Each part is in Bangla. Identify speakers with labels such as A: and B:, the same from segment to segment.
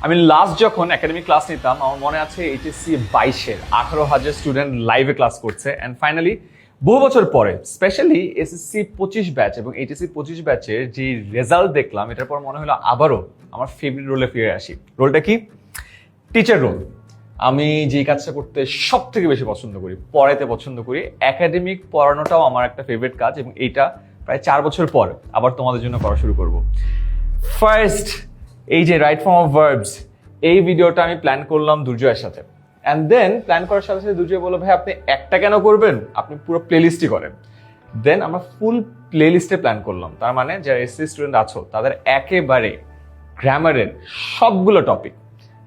A: আমি লাস্ট যখন একাডেমিক ক্লাস নিতাম আমার মনে আছে এইচএসসি 22-এর 18,000 স্টুডেন্ট লাইভে ক্লাস করছে অ্যান্ড ফাইনালি বহু বছর পরে স্পেশালি এসএসসি 25 ব্যাচ এবং এইচএসসি 25 ব্যাচের যে রেজাল্ট দেখলাম এটার পর মনে হলো আবারও আমার ফেভারিট রোলে ফিরে আসি। রোলটা কি? Teacher role. আমি যেই কাজটা করতে সব থেকে বেশি পছন্দ করি, পড়াইতে পছন্দ করি, একাডেমিক পড়ানোটাও আমার একটা ফেভারিট কাজ এবং এইটা প্রায় 4 বছর পর আবার তোমাদের জন্য করা শুরু করব। ফার্স্ট এই যে রাইট ফর্ম অফ ভার্বস, এই ভিডিওটা আমি প্ল্যান করলাম দুর্জয়ের সাথে অ্যান্ড দেন প্ল্যান করার সাথে সাথে দুর্জয় বললো ভাই আপনি একটা কেন করবেন, আপনি পুরো প্লেলিস্টই করেন। দেন আমরা ফুল প্লেলিস্টে প্ল্যান করলাম। তার মানে যারা এসসি স্টুডেন্ট আছো তাদের একেবারে গ্রামারের সবগুলো topic,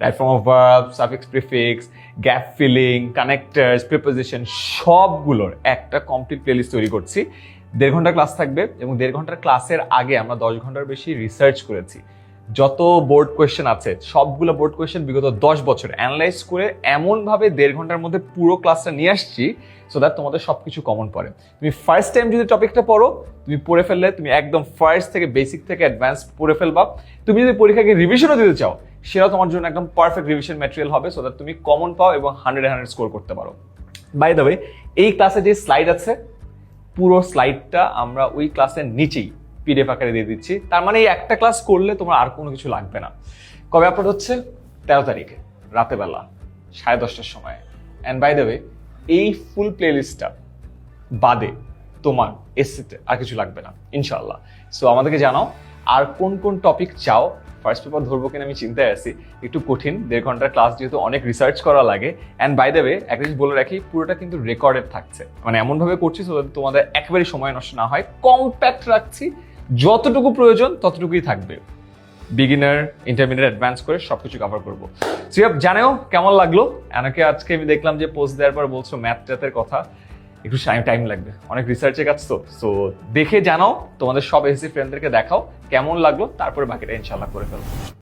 A: right form of verb, suffix, prefix, gap filling, connectors, preposition সবগুলোর একটা কমপ্লিট প্লেলিস্ট তৈরি করছি। 1.5 ঘন্টা ক্লাস থাকবে এবং 1.5 ঘন্টার ক্লাসের আগে আমরা 10 ঘন্টার বেশি রিসার্চ করেছি। যত বোর্ড কোয়েশ্চেন আছে সবগুলো বোর্ড কোয়েশ্চেন বিগত 10 বছর অ্যানালাইজ করে এমনভাবে 1.5 ঘন্টার মধ্যে পুরো ক্লাসটা নিয়ে আসছি সো দ্যাট তোমাদের সবকিছু কমন পড়ে। তুমি ফার্স্ট টাইম যদি টপিকটা পড়ো, তুমি পড়ে ফেললে তুমি একদম ফার্স্ট থেকে বেসিক থেকে অ্যাডভান্স পড়ে ফেলবা। তুমি যদি পরীক্ষাকে রিভিশনও দিতে চাও সেটাও তোমার জন্য একদম পারফেক্ট রিভিশন ম্যাটেরিয়াল হবে সো দ্যাট তুমি কমন পাও এবং 100 স্কোর করতে পারো। বাই দ্য ওয়ে, এই ক্লাসে যে স্লাইড আছে পুরো স্লাইডটা আমরা ওই ক্লাসের নিচেই পিডিএফ আকারে দিয়ে দিচ্ছি। তার মানে এই একটা ক্লাস করলে তোমার আর কোনো কিছু লাগবে না। কবে আপলোড হচ্ছে? 13 তারিখে রাতে বেলা 10:30টার সময়। অ্যান্ড বাই দ্য ওয়ে, এই ফুল প্লেলিস্টটা বাদে তোমার এসসিতে আর কিছু লাগবে না ইনশাআল্লাহ। সো আমাদেরকে জানাও আর কোন কোন টপিক চাও। ফার্স্ট পেপার ধরবো কিনা আমি চিন্তায় আছি, একটু কঠিন। 1.5 ঘন্টার ক্লাস যেহেতু অনেক রিসার্চ করা লাগে। অ্যান্ড বাই দ্য ওয়ে একটা জিনিস বলে রাখি, পুরোটা কিন্তু রেকর্ডেড থাকছে, মানে এমনভাবে করছি সো তোমাদের একেবারে সময় নষ্ট না হয়। কম্প্যাক্ট রাখছি, যতটুকু প্রয়োজন ততটুকুই থাকবে। বিগিনার, ইন্টারমিডিয়েট, অ্যাডভান্স করে সবকিছু কভার করবো। সিয়াব জানেও কেমন লাগলো? অনেকে আজকে আমি দেখলাম যে পোস্ট দেওয়ার পর বলছো ম্যাথ ট্যাথের কথা, একটু টাইম লাগবে, অনেক রিসার্চের কাজ তো। সো দেখে জানাও, তোমাদের সব এসএসসি ফ্রেন্ডদেরকে দেখাও কেমন লাগলো, তারপরে বাকিটা ইনশাল্লাহ করে ফেলবো।